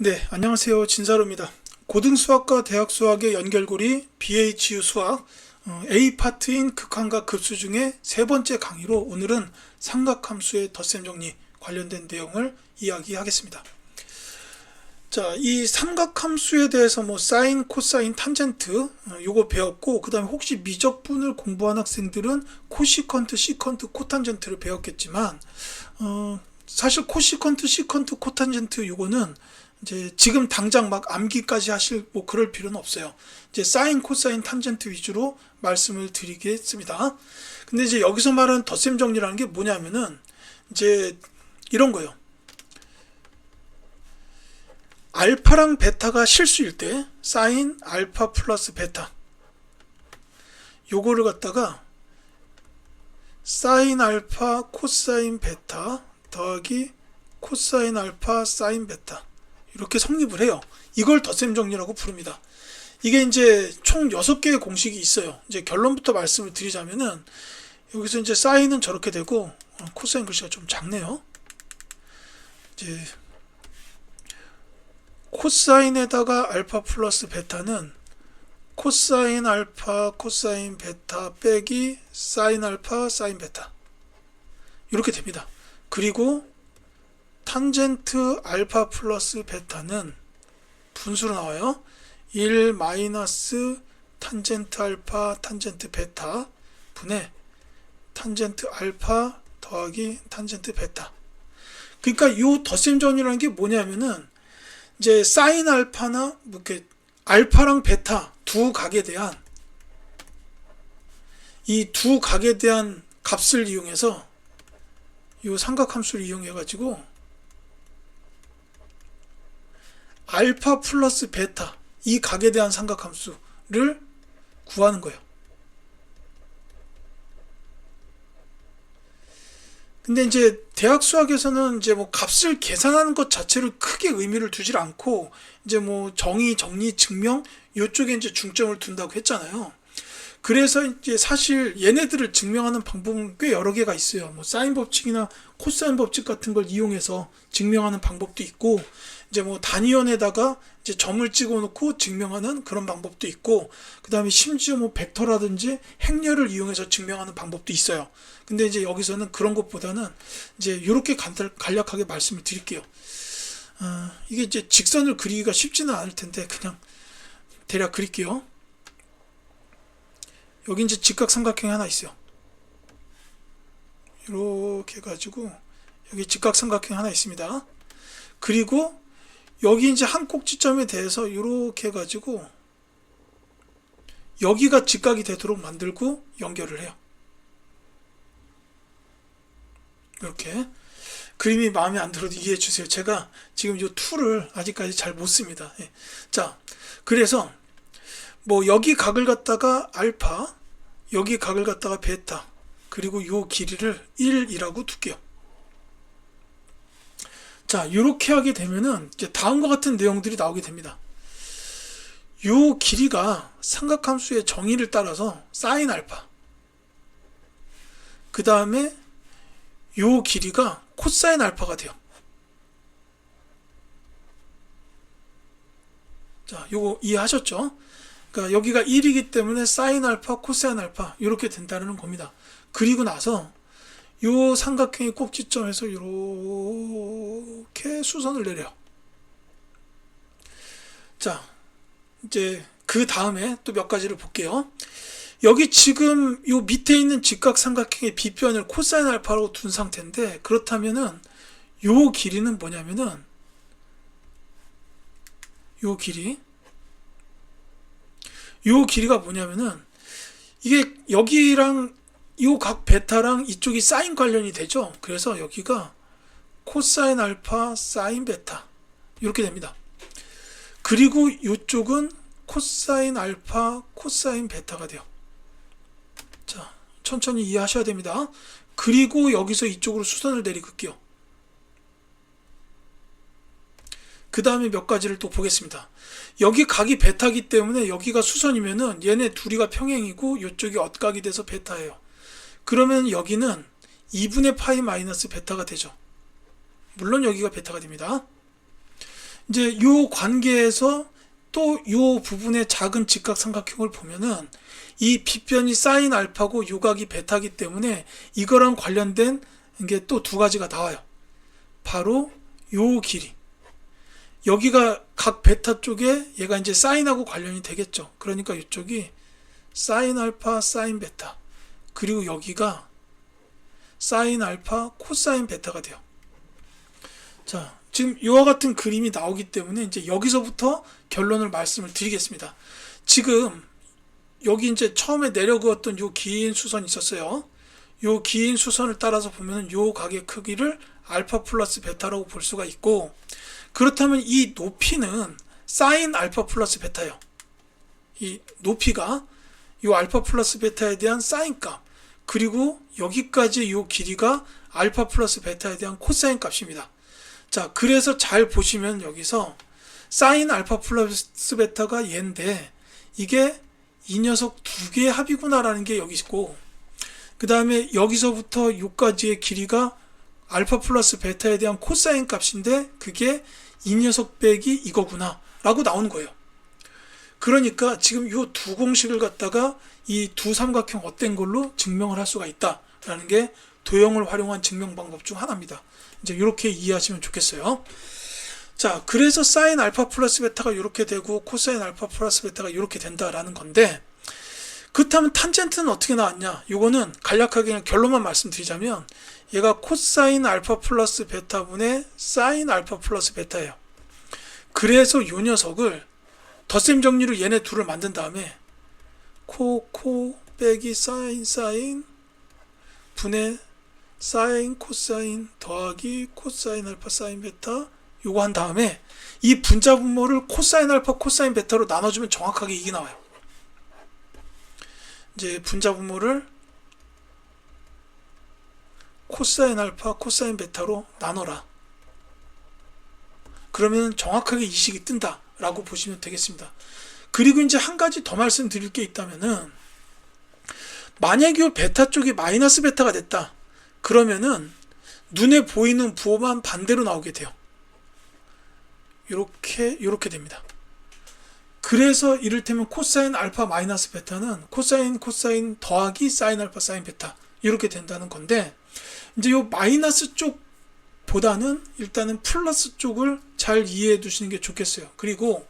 네, 안녕하세요. 진사로입니다. 고등수학과 대학수학의 연결고리 BHU 수학 A파트인 극한과 급수 중에 세 번째 강의로 오늘은 삼각함수의 덧셈 정리 관련된 내용을 이야기하겠습니다. 자, 이 삼각함수에 대해서 사인, 코사인, 탄젠트 요거 배웠고, 그 다음에 혹시 미적분을 공부한 학생들은 코시컨트, 시컨트, 코탄젠트를 배웠겠지만 사실 코시컨트, 시컨트, 코탄젠트 요거는 이제 지금 당장 막 암기까지 하실 그럴 필요는 없어요. 이제 사인, 코사인, 탄젠트 위주로 말씀을 드리겠습니다. 근데 이제 여기서 말하는 덧셈 정리라는 게 뭐냐면은 이제 이런 거예요. 알파랑 베타가 실수일 때 사인 알파 플러스 베타 요거를 갖다가 사인 알파 코사인 베타 더하기 코사인 알파 사인 베타 이렇게 성립을 해요. 이걸 덧셈 정리라고 부릅니다. 이게 이제 총 6개의 공식이 있어요. 이제 결론부터 말씀을 드리자면은 여기서 이제 사인은 저렇게 되고 코사인 글씨가 좀 작네요. 이제 코사인에다가 알파 플러스 베타는 코사인 알파 코사인 베타 빼기 사인 알파 사인 베타 이렇게 됩니다. 그리고 탄젠트 알파 플러스 베타는 분수로 나와요. 1 마이너스 탄젠트 알파 탄젠트 베타 분의 탄젠트 알파 더하기 탄젠트 베타. 그러니까 이 덧셈 정리라는 게 뭐냐면은 이제 사인 알파나 이렇게 알파랑 베타 두 각에 대한 이 두 각에 대한 값을 이용해서 이 삼각함수를 이용해 가지고 알파 플러스 베타 이 각에 대한 삼각함수를 구하는 거예요. 근데 이제 대학 수학에서는 이제 값을 계산하는 것 자체를 크게 의미를 두질 않고 이제 정의, 정리, 증명 이쪽에 이제 중점을 둔다고 했잖아요. 그래서 이제 사실 얘네들을 증명하는 방법은 꽤 여러 개가 있어요. 사인 법칙이나 코사인 법칙 같은 걸 이용해서 증명하는 방법도 있고, 이제 단위원에다가 이제 점을 찍어 놓고 증명하는 그런 방법도 있고, 그 다음에 심지어 벡터라든지 행렬을 이용해서 증명하는 방법도 있어요. 근데 이제 여기서는 그런 것보다는 이제 이렇게 간략하게 말씀을 드릴게요. 이게 이제 직선을 그리기가 쉽지는 않을 텐데 그냥 대략 그릴게요. 여기 이제 직각삼각형이 하나 있어요. 이렇게 해가지고 여기 직각삼각형이 하나 있습니다. 그리고 여기 이제 한 꼭지점에 대해서 이렇게 해가지고 여기가 직각이 되도록 만들고 연결을 해요. 이렇게 그림이 마음에 안 들어도 이해해 주세요. 제가 지금 이 툴을 아직까지 잘 못 씁니다. 예. 자, 그래서 여기 각을 갖다가 알파, 여기 각을 갖다가 베타, 그리고 요 길이를 1이라고 둘게요. 자, 이렇게 하게 되면은 이제 다음과 같은 내용들이 나오게 됩니다. 요 길이가 삼각함수의 정의를 따라서 사인 알파, 그 다음에 요 길이가 코사인 알파가 돼요. 자, 요거 이해하셨죠? 그러니까 여기가 1이기 때문에 사인 알파, 코사인 알파 이렇게 된다는 겁니다. 그리고 나서 요 삼각형의 꼭지점에서 이렇게 수선을 내려요. 자, 이제 그 다음에 또 몇 가지를 볼게요. 여기 지금 요 밑에 있는 직각삼각형의 빗변을 코사인 알파라고 둔 상태인데, 그렇다면은 요 길이는 뭐냐면은 요 길이가 뭐냐면은 이게 여기랑 요 각 베타랑 이쪽이 사인 관련이 되죠. 그래서 여기가 코사인 알파 사인 베타 이렇게 됩니다. 그리고 이쪽은 코사인 알파 코사인 베타가 돼요. 자, 천천히 이해하셔야 됩니다. 그리고 여기서 이쪽으로 수선을 내리긋게요. 그 다음에 몇 가지를 또 보겠습니다. 여기 각이 베타기 때문에 여기가 수선이면은 얘네 둘이가 평행이고 이쪽이 엇각이 돼서 베타예요. 그러면 여기는 2분의 파이 마이너스 베타가 되죠. 물론 여기가 베타가 됩니다. 이제 요 관계에서 또 요 부분의 작은 직각삼각형을 보면은 이 빗변이 사인 알파고 요각이 베타기 때문에 이거랑 관련된 게 또 두 가지가 나와요. 바로 요 길이. 여기가 각 베타 쪽에 얘가 이제 사인하고 관련이 되겠죠. 그러니까 이쪽이 사인 알파, 사인 베타. 그리고 여기가 사인 알파, 코사인 베타가 돼요. 자, 지금 이와 같은 그림이 나오기 때문에 이제 여기서부터 결론을 말씀을 드리겠습니다. 지금 여기 이제 처음에 내려그었던 요 긴 수선이 있었어요. 요 긴 수선을 따라서 보면 요 각의 크기를 알파 플러스 베타라고 볼 수가 있고, 그렇다면 이 높이는 사인 알파 플러스 베타예요. 이 높이가 요 알파 플러스 베타에 대한 사인 값, 그리고 여기까지 요 길이가 알파 플러스 베타에 대한 코사인 값입니다. 자, 그래서 잘 보시면 여기서 사인 알파 플러스 베타가 얘인데 이게 이 녀석 두 개의 합이구나라는 게 여기 있고, 그 다음에 여기서부터 여기까지의 길이가 알파 플러스 베타에 대한 코사인 값인데 그게 이 녀석 빼기 이거구나 라고 나오는 거예요. 그러니까 지금 이 두 공식을 갖다가 이 두 삼각형 헛된 걸로 증명을 할 수가 있다라는 게 도형을 활용한 증명 방법 중 하나입니다. 이제 이렇게 이해하시면 좋겠어요. 자, 그래서 사인 알파 플러스 베타가 이렇게 되고 코사인 알파 플러스 베타가 이렇게 된다라는 건데, 그렇다면 탄젠트는 어떻게 나왔냐? 이거는 간략하게 그냥 결론만 말씀드리자면 얘가 코사인 알파 플러스 베타분의 사인 알파 플러스 베타예요. 그래서 이 녀석을 덧셈 정리로 얘네 둘을 만든 다음에 코 빼기 사인 분의 사인 코사인 더하기 코사인 알파 사인 베타 요거 한 다음에 이 분자 분모를 코사인 알파 코사인 베타로 나눠주면 정확하게 이게 나와요. 이제 분자 분모를 코사인 알파 코사인 베타로 나눠라. 그러면 정확하게 이 식이 뜬다 라고 보시면 되겠습니다. 그리고 이제 한 가지 더 말씀드릴 게 있다면은, 만약에 이 베타 쪽이 마이너스 베타가 됐다 그러면은 눈에 보이는 부호만 반대로 나오게 돼요. 이렇게 됩니다. 그래서 이를테면 코사인 알파 마이너스 베타는 코사인 더하기 사인 알파 사인 베타 이렇게 된다는 건데, 이제 이 마이너스 쪽보다는 일단은 플러스 쪽을 잘 이해해 두시는 게 좋겠어요. 그리고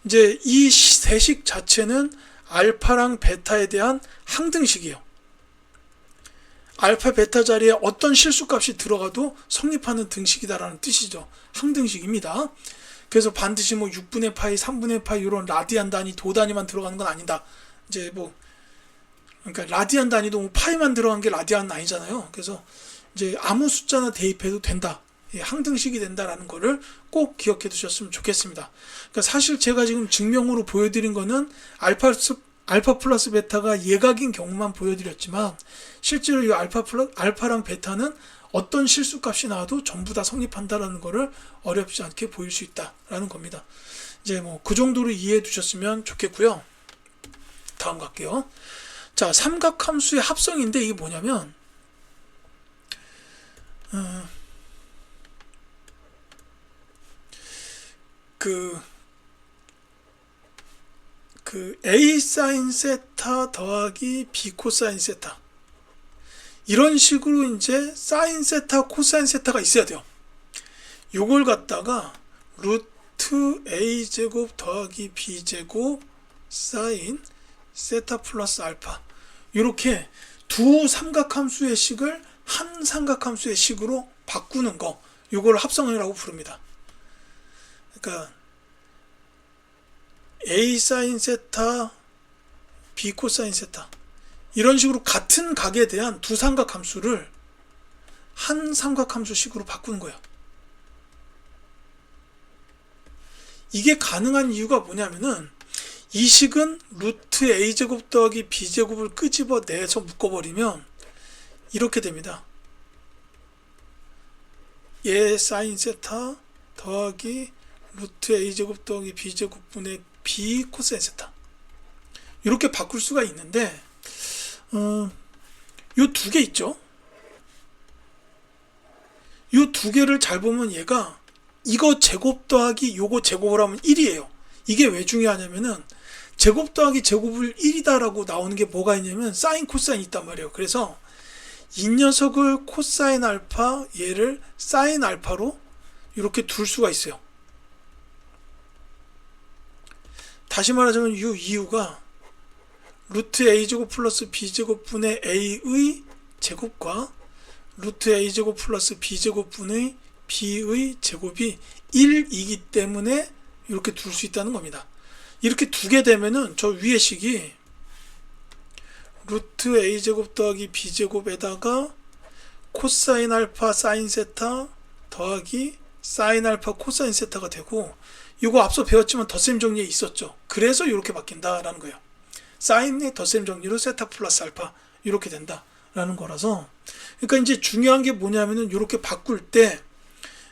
이제 이 세식 자체는 알파랑 베타에 대한 항등식이에요. 알파 베타 자리에 어떤 실수값이 들어가도 성립하는 등식이다라는 뜻이죠. 항등식입니다. 그래서 반드시 뭐 6분의 파이, 3분의 파이 이런 라디안 단위, 도 단위만 들어가는 건 아니다. 이제 뭐 그러니까 라디안 단위도 뭐 파이만 들어간 게 라디안은 아니잖아요. 그래서 이제 아무 숫자나 대입해도 된다. 항등식이 된다라는 거를 꼭 기억해 두셨으면 좋겠습니다. 그러니까 사실 제가 지금 증명으로 보여드린 거는 알파 플러스 베타가 예각인 경우만 보여드렸지만, 실제로 이 알파랑 베타는 어떤 실수값이 나와도 전부 다 성립한다라는 거를 어렵지 않게 보일 수 있다라는 겁니다. 이제 뭐 그 정도로 이해해 두셨으면 좋겠고요. 다음 갈게요. 자, 삼각함수의 합성인데 이게 뭐냐면 A 사인 세타 더하기 B 코사인 세타, 이런 식으로 이제 사인 세타 코사인 세타가 있어야 돼요. 요걸 갖다가 루트 A 제곱 더하기 B 제곱 사인 세타 플러스 알파, 이렇게 두 삼각함수의 식을 한 삼각함수의 식으로 바꾸는 거, 요걸 합성이라고 부릅니다. 그러니까 A 사인 세타 B 코사인 세타, 이런 식으로 같은 각에 대한 두 삼각함수를 한 삼각함수식으로 바꾸는 거예요. 이게 가능한 이유가 뭐냐면은, 이 식은 루트 A제곱 더하기 B제곱을 끄집어내서 묶어버리면 이렇게 됩니다. 얘 사인 세타 더하기 루트 A제곱 더하기 B제곱분의 B 코사인 세타, 이렇게 바꿀 수가 있는데, 요 두 개 있죠. 요 두 개를 잘 보면 얘가 이거 제곱 더하기 요거 제곱을 하면 1이에요. 이게 왜 중요하냐면은 제곱 더하기 제곱을 1이다라고 나오는 게 뭐가 있냐면 사인 코사인이 있단 말이에요. 그래서 이 녀석을 코사인 알파, 얘를 사인 알파로 이렇게 둘 수가 있어요. 다시 말하자면 이 이유가 루트 a제곱 플러스 b제곱분의 a의 제곱과 루트 a제곱 플러스 b제곱분의 b의 제곱이 1이기 때문에 이렇게 둘 수 있다는 겁니다. 이렇게 두게 되면은 저 위의 식이 루트 a제곱 더하기 b제곱에다가 코사인 알파 사인 세타 더하기 사인 알파 코사인 세타가 되고, 이거 앞서 배웠지만 덧셈 정리에 있었죠. 그래서 이렇게 바뀐다라는 거예요. 사인의 덧셈 정리로 세타 플러스 알파 이렇게 된다라는 거라서, 그러니까 이제 중요한 게 뭐냐면은 이렇게 바꿀 때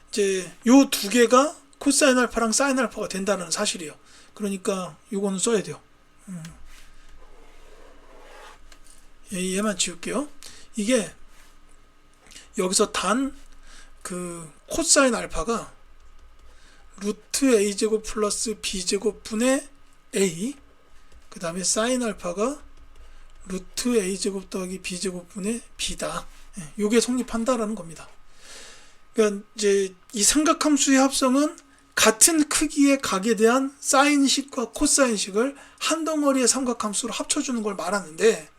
이제 요 두 개가 코사인 알파랑 사인 알파가 된다는 사실이에요. 그러니까 요거는 써야 돼요. 얘만 지울게요. 이게 여기서 단 그 코사인 알파가 루트 a제곱 플러스 b제곱분의 a, 그 다음에 사인 알파가 루트 a제곱 더하기 b제곱분의 b다. 요게 성립한다라는 겁니다. 그러니까 이제 이 삼각함수의 합성은 같은 크기의 각에 대한 사인식과 코사인식을 한 덩어리의 삼각함수로 합쳐주는 걸 말하는데,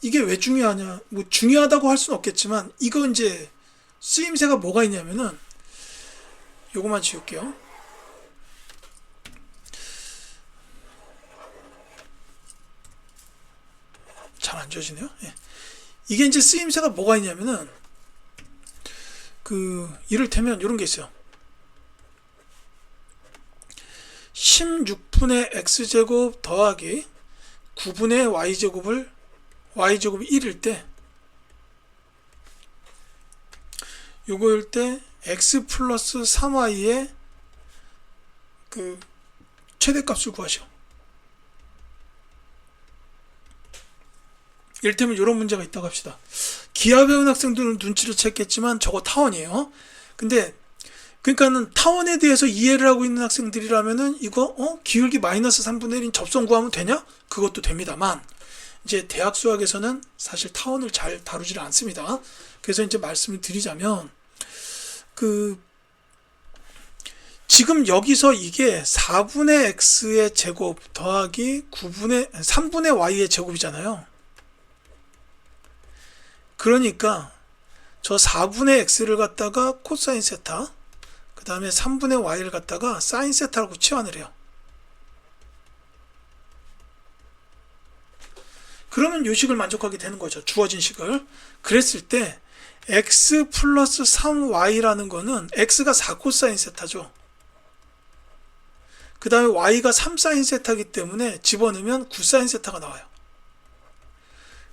이게 왜 중요하냐? 뭐 중요하다고 할 수는 없겠지만, 이거 이제 쓰임새가 뭐가 있냐면은 요거만 지울게요. 잘 안 지워지네요. 예. 이게 이제 쓰임새가 뭐가 있냐면은 이를테면 이런 게 있어요. 16분의 x제곱 더하기 9분의 y제곱을 y제곱이 1일 때, 요거일 때 x 플러스 3y의 그 최대값을 구하시오. 이를테면 이런 문제가 있다고 합시다. 기하 배운 학생들은 눈치를 챘겠지만 저거 타원이에요. 근데 그러니까는 타원에 대해서 이해를 하고 있는 학생들이라면은 이거 기울기 마이너스 3분의 1인 접선 구하면 되냐? 그것도 됩니다만, 이제 대학 수학에서는 사실 타원을 잘 다루질 않습니다. 그래서 이제 말씀을 드리자면 지금 여기서 이게 4분의 x의 제곱 더하기 3분의 y의 제곱이잖아요. 그러니까 저 4분의 x를 갖다가 코사인 세타, 그 다음에 3분의 y를 갖다가 사인 세타라고 치환을 해요. 그러면 이 식을 만족하게 되는 거죠. 주어진 식을. 그랬을 때 x 플러스 3y라는 거는 x가 4코사인 세타죠. 그 다음에 y가 3사인 세타이기 때문에 집어넣으면 9사인 세타가 나와요.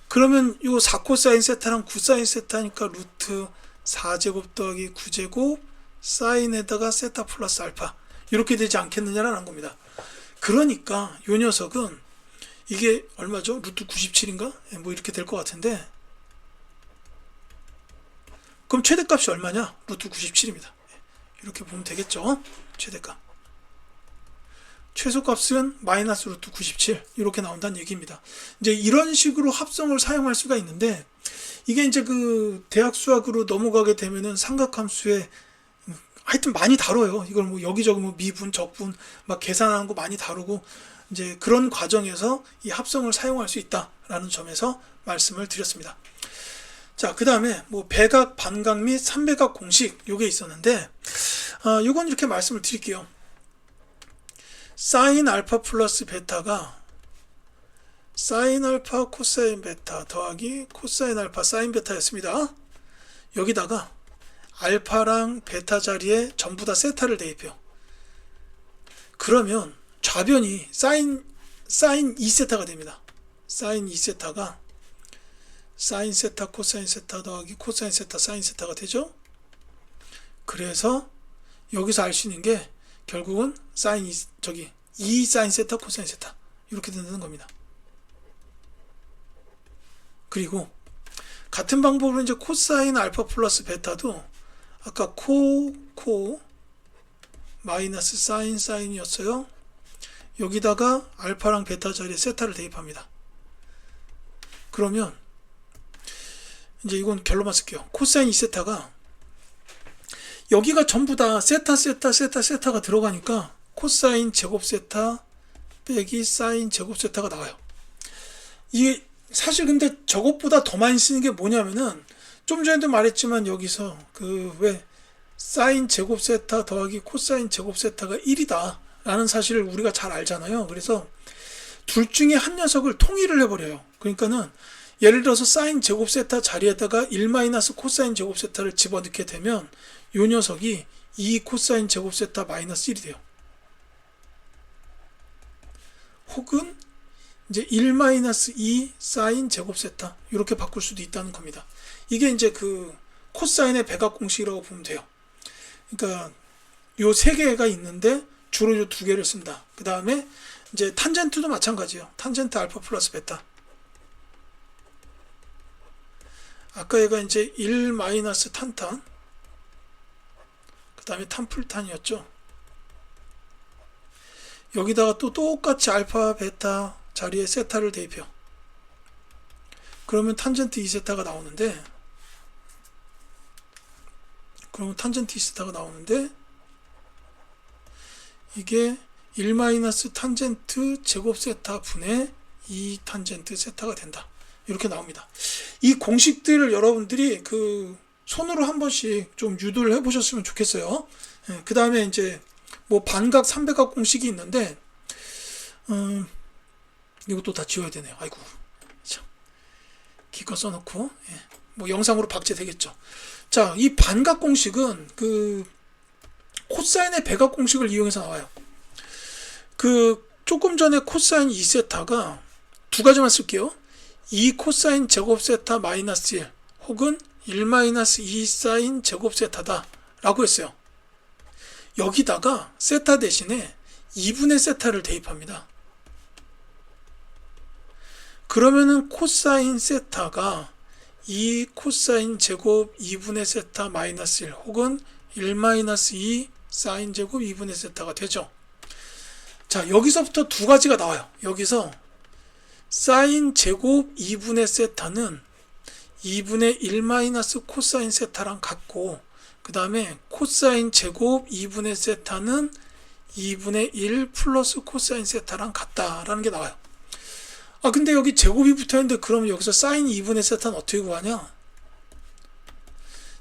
그러면 이 4코사인 세타랑 9사인 세타니까 루트 4제곱 더하기 9제곱 사인에다가 세타 플러스 알파, 이렇게 되지 않겠느냐라는 겁니다. 그러니까 이 녀석은 이게 얼마죠? 루트 97인가? 뭐 이렇게 될 것 같은데, 그럼 최대값이 얼마냐? 루트 97입니다. 이렇게 보면 되겠죠? 최대값. 최소값은 마이너스 루트 97 이렇게 나온다는 얘기입니다. 이제 이런 식으로 합성을 사용할 수가 있는데, 이게 이제 대학 수학으로 넘어가게 되면은 삼각함수에 하여튼 많이 다뤄요. 이걸 뭐 여기저기 뭐 미분, 적분 막 계산하는 거 많이 다루고, 이제 그런 과정에서 이 합성을 사용할 수 있다라는 점에서 말씀을 드렸습니다. 자, 그 다음에 뭐 배각, 반각 및 삼배각 공식 요게 있었는데, 요건 이렇게 말씀을 드릴게요. 사인 알파 플러스 베타가 사인 알파 코사인 베타 더하기 코사인 알파 사인 베타였습니다. 여기다가 알파랑 베타 자리에 전부 다 세타를 대입해요. 그러면 좌변이 사인 2세타가 됩니다. 사인 2세타가 사인 세타 코사인 세타 더하기 코사인 세타 사인 세타가 되죠. 그래서 여기서 알 수 있는 게 결국은 2 사인 세타 코사인 세타 이렇게 된다는 겁니다. 그리고 같은 방법으로 이제 코사인 알파 플러스 베타도 아까 코 마이너스 사인이었어요. 여기다가 알파랑 베타 자리에 세타를 대입합니다. 그러면 이제 이건 결론만 쓸게요. 코사인 2세타가 여기가 전부 다 세타가 들어가니까 코사인 제곱 세타 빼기 사인 제곱 세타가 나와요. 이게 사실 근데 저것보다 더 많이 쓰는 게 뭐냐면은 좀 전에도 말했지만 여기서 그 왜 사인 제곱 세타 더하기 코사인 제곱 세타가 1이다 라는 사실을 우리가 잘 알잖아요. 그래서 둘 중에 한 녀석을 통일을 해버려요. 그러니까는 예를 들어서 사인 제곱 세타 자리에다가 1 마이너스 코사인 제곱 세타를 집어넣게 되면 이 녀석이 2 코사인 제곱 세타 마이너스 1이 돼요. 혹은 이제 1 마이너스 2 사인 제곱 세타 이렇게 바꿀 수도 있다는 겁니다. 이게 이제 그 코사인의 백악 공식이라고 보면 돼요. 그러니까 요 세 개가 있는데 주로 요 두 개를 쓴다. 그 다음에 이제 탄젠트도 마찬가지예요. 탄젠트 알파 플러스 베타. 아까 얘가 이제 1 마이너스 탄탄, 그 다음에 탄풀탄이었죠. 여기다가 또 똑같이 알파 베타 자리에 세타를 대입해요. 그러면 탄젠트 2세타가 나오는데, 이게 1 마이너스 탄젠트 제곱 세타 분의 2 탄젠트 세타가 된다. 이렇게 나옵니다. 이 공식들을 여러분들이 그 손으로 한 번씩 좀 유도를 해보셨으면 좋겠어요. 그 다음에 이제 뭐 반각, 삼백각 공식이 있는데, 이것도 다 지워야 되네요. 아이고, 참, 기껏 써놓고, 뭐 영상으로 박제되겠죠. 자, 이 반각 공식은 그 코사인의 백악 공식을 이용해서 나와요. 그 조금 전에 코사인 2세타가 두 가지만 쓸게요. 2 코사인 제곱 세타 마이너스 1 혹은 1 마이너스 2 사인 제곱 세타다 라고 했어요. 여기다가 세타 대신에 2분의 세타를 대입합니다. 그러면은 코사인 세타가 2 코사인 제곱 2분의 세타 마이너스 1 혹은 1 마이너스 2 사인 제곱 2분의 세타가 되죠. 자, 여기서부터 두 가지가 나와요. 여기서 사인 제곱 2분의 세타는 2분의 1 마이너스 코사인 세타랑 같고, 그 다음에 코사인 제곱 2분의 세타는 2분의 1 플러스 코사인 세타랑 같다라는 게 나와요. 아, 근데 여기 제곱이 붙어있는데 그러면 여기서 사인 2분의 세타는 어떻게 구하냐?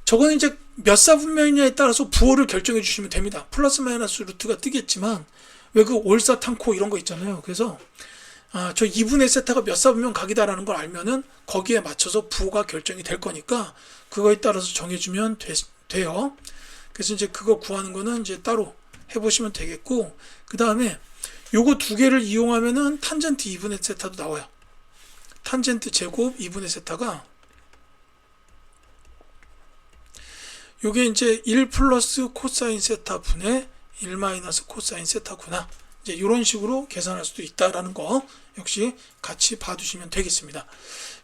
저거는 이제 몇 사분면이냐에 따라서 부호를 결정해 주시면 됩니다. 플러스 마이너스 루트가 뜨겠지만 왜 그 올사탄코 이런 거 있잖아요. 그래서 저 2분의 세타가 몇 사분면 각이다라는 걸 알면은 거기에 맞춰서 부호가 결정이 될 거니까 그거에 따라서 정해주면 돼요. 그래서 이제 그거 구하는 거는 이제 따로 해보시면 되겠고, 그 다음에 요거 두 개를 이용하면은 탄젠트 2분의 세타도 나와요. 탄젠트 제곱 2분의 세타가 요게 이제 1 플러스 코사인 세타 분의 1 마이너스 코사인 세타구나. 이제 이런 식으로 계산할 수도 있다라는 거 역시 같이 봐두시면 되겠습니다.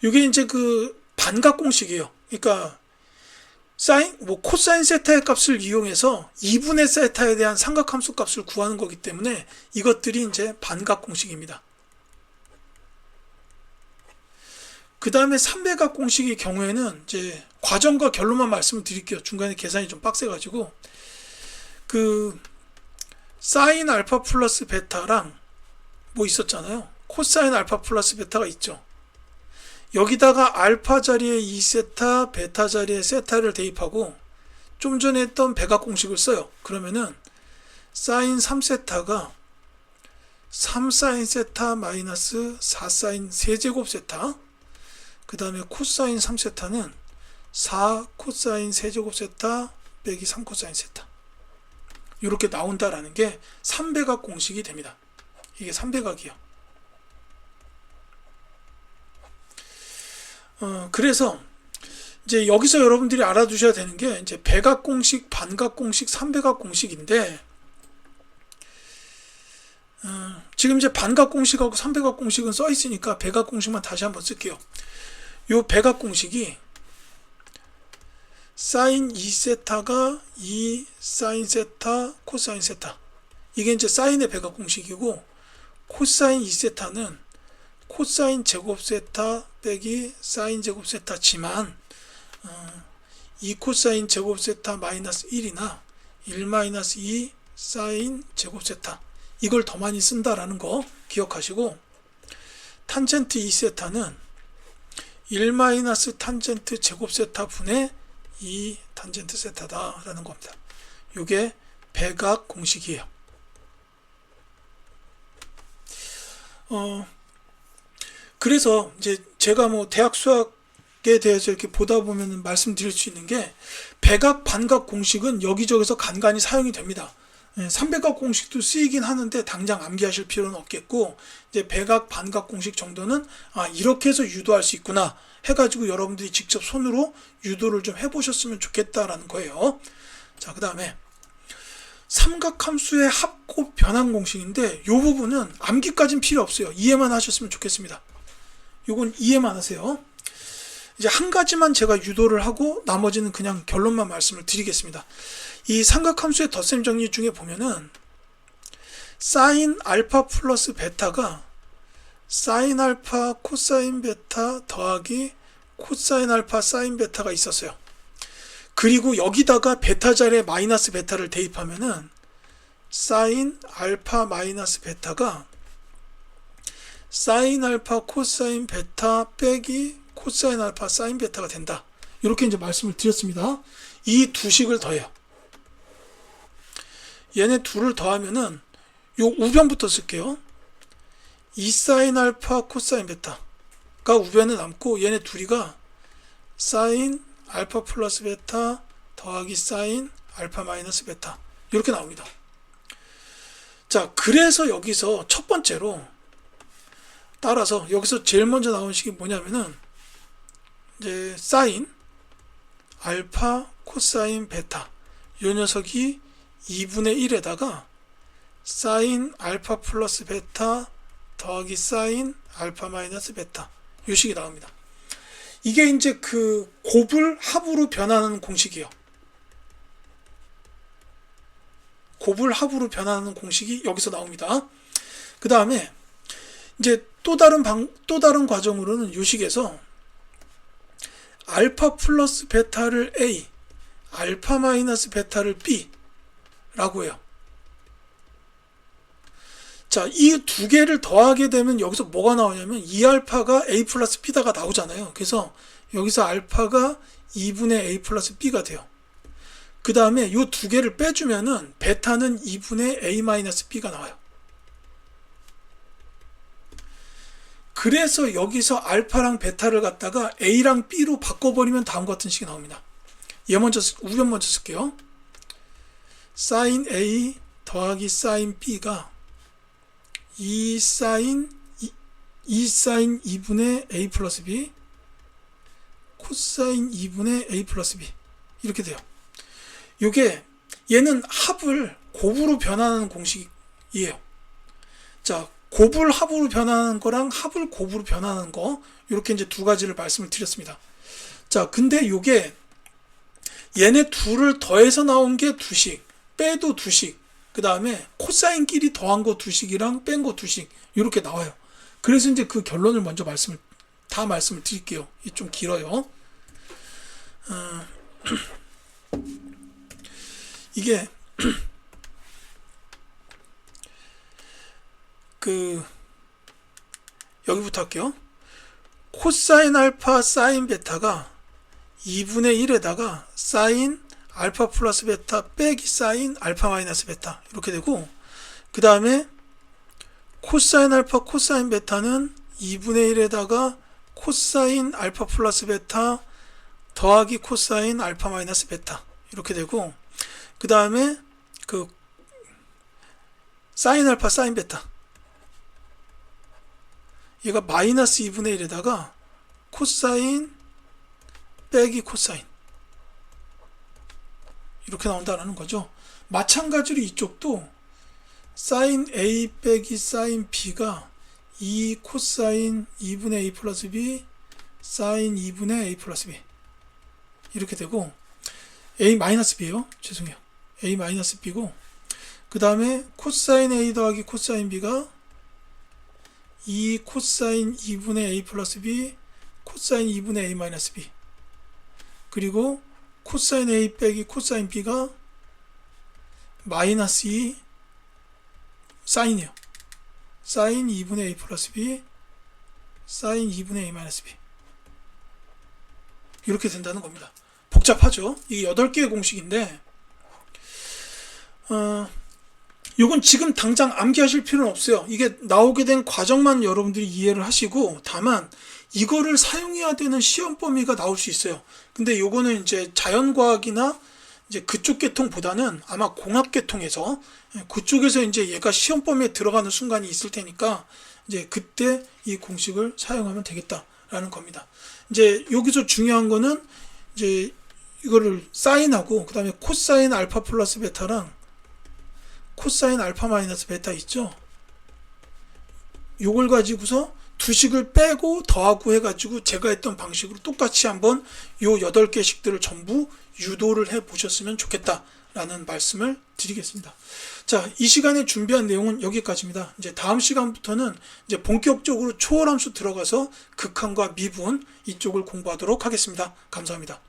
이게 이제 그 반각 공식이에요. 그러니까 코사인 세타의 값을 이용해서 2분의 세타에 대한 삼각함수 값을 구하는 거기 때문에 이것들이 이제 반각 공식입니다. 그 다음에 삼배각 공식의 경우에는 이제 과정과 결론만 말씀을 드릴게요. 중간에 계산이 좀 빡세가지고 그 사인 알파 플러스 베타랑 뭐 있었잖아요. 코사인 알파 플러스 베타가 있죠. 여기다가 알파 자리에 2세타, 베타 자리에 세타를 대입하고 좀 전에 했던 백악 공식을 써요. 그러면은 사인 3세타가 3사인 세타 마이너스 4사인 세제곱 세타, 그 다음에 코사인 3세타는 4 코사인 세제곱 세타 빼기 3 코사인 세타, 이렇게 나온다라는 게 3배각 공식이 됩니다. 이게 3배각이요. 그래서 이제 여기서 여러분들이 알아두셔야 되는 게 이제 배각 공식, 반각 공식, 3배각 공식인데, 지금 이제 반각 공식하고 3배각 공식은 써 있으니까 배각 공식만 다시 한번 쓸게요. 요 배각 공식이 사인 2세타가 2 사인 세타 코사인 세타. 이게 이제 사인의 배각 공식이고, 코사인 2세타는 코사인 제곱 세타 빼기 사인 제곱 세타지만 2 코사인 제곱 세타 마이너스 1이나 1 마이너스 2 사인 제곱 세타, 이걸 더 많이 쓴다라는 거 기억하시고, 탄젠트 2세타는 1 마이너스 탄젠트 제곱 세타 분의 2 탄젠트 세타다라는 겁니다. 이게 배각 공식이에요. 그래서 이제 제가 뭐 대학 수학에 대해서 이렇게 보다 보면 말씀드릴 수 있는 게, 배각 반각 공식은 여기저기서 간간히 사용이 됩니다. 삼배각 공식도 쓰이긴 하는데 당장 암기하실 필요는 없겠고, 이제 배각 반각 공식 정도는 이렇게 해서 유도할 수 있구나 해가지고 여러분들이 직접 손으로 유도를 좀 해보셨으면 좋겠다라는 거예요. 자, 그 다음에 삼각함수의 합곱 변환 공식인데, 이 부분은 암기까지는 필요 없어요. 이해만 하셨으면 좋겠습니다. 이건 이해만 하세요. 이제 한 가지만 제가 유도를 하고 나머지는 그냥 결론만 말씀을 드리겠습니다. 이 삼각함수의 덧셈 정리 중에 보면은 사인 알파 플러스 베타가 사인 알파 코사인 베타 더하기 코사인 알파 사인 베타가 있었어요. 그리고 여기다가 베타 자리에 마이너스 베타를 대입하면은 사인 알파 마이너스 베타가 사인 알파 코사인 베타 빼기 코사인 알파 사인 베타가 된다. 이렇게 이제 말씀을 드렸습니다. 이 두 식을 더해요. 얘네 둘을 더하면은 요 우변부터 쓸게요. 2 사인 알파 코사인 베타가 우변에 남고, 얘네 둘이가 사인 알파 플러스 베타 더하기 사인 알파 마이너스 베타, 이렇게 나옵니다. 자, 그래서 여기서 첫 번째로, 따라서 여기서 제일 먼저 나온 식이 뭐냐면은 이제 사인 알파 코사인 베타, 이 녀석이 2분의 1에다가 사인 알파 플러스 베타 더하기 사인 알파 마이너스 베타, 이 식이 나옵니다. 이게 이제 그 곱을 합으로 변하는 공식이에요. 곱을 합으로 변하는 공식이 여기서 나옵니다. 그 다음에 이제 또 다른 과정으로는 이 식에서 알파 플러스 베타를 A, 알파 마이너스 베타를 B 라고 해요. 자, 이 두 개를 더하게 되면 여기서 뭐가 나오냐면 2알파가 A 플러스 B다가 나오잖아요. 그래서 여기서 알파가 2분의 A 플러스 B가 돼요. 그 다음에 이 두 개를 빼주면은 베타는 2분의 A 마이너스 B가 나와요. 그래서 여기서 알파랑 베타를 갖다가 A랑 B로 바꿔버리면 다음과 같은 식이 나옵니다. 얘 먼저, 우변 먼저 쓸게요. 사인 A 더하기 사인 B가 2 사인 2분의 A 플러스 B 코사인 2분의 A 플러스 B, 이렇게 돼요. 요게 얘는 합을 곱으로 변하는 공식이에요. 자, 곱을 합으로 변하는 거랑 합을 곱으로 변하는 거, 이렇게 이제 두 가지를 말씀을 드렸습니다. 자, 근데 요게 얘네 둘을 더해서 나온 게 두 식, 빼도 두 식, 그 다음에 코사인끼리 더한 거 두 식이랑 뺀 거 두 식, 이렇게 나와요. 그래서 이제 그 결론을 먼저 말씀을 드릴게요. 이게 좀 길어요. 이게 여기부터 할게요. 코사인 알파 사인 베타가 2분의 1에다가 사인 알파 플러스 베타 빼기 사인 알파 마이너스 베타, 이렇게 되고, 그 다음에 코사인 알파 코사인 베타는 2분의 1에다가 코사인 알파 플러스 베타 더하기 코사인 알파 마이너스 베타, 이렇게 되고, 그 다음에 그 사인 알파 사인 베타, 얘가 마이너스 2분의 1에다가 코사인 빼기 코사인, 이렇게 나온다는 거죠. 마찬가지로 이쪽도 사인 A 빼기 사인 B가 2 코사인 2분의 A 플러스 B 사인 2분의 A 플러스 B, 이렇게 되고, A-B요. 죄송해요. A-B고 그 다음에 코사인 A 더하기 코사인 B가 2 코사인 2분의 A 플러스 B 코사인 2분의 A 마이너스 B, 그리고 코사인 A 빼기 코사인 B가 마이너스 2 사인이요. 사인 2분의 A 플러스 B 사인 2분의 A 마이너스 B, 이렇게 된다는 겁니다. 복잡하죠? 이게 8개의 공식인데 요건 지금 당장 암기하실 필요는 없어요. 이게 나오게 된 과정만 여러분들이 이해를 하시고, 다만 이거를 사용해야 되는 시험 범위가 나올 수 있어요. 근데 요거는 이제 자연과학이나 이제 그쪽 계통보다는 아마 공학계통에서, 그쪽에서 이제 얘가 시험 범위에 들어가는 순간이 있을 테니까 이제 그때 이 공식을 사용하면 되겠다라는 겁니다. 이제 여기서 중요한 거는 이제 이거를 사인하고 그 다음에 코사인 알파 플러스 베타랑 코사인 알파 마이너스 베타 있죠? 요걸 가지고서 두 식을 빼고 더하고 해가지고 제가 했던 방식으로 똑같이 한번 요 8개씩들을 전부 유도를 해 보셨으면 좋겠다라는 말씀을 드리겠습니다. 자, 이 시간에 준비한 내용은 여기까지입니다. 이제 다음 시간부터는 이제 본격적으로 초월함수 들어가서 극한과 미분 이쪽을 공부하도록 하겠습니다. 감사합니다.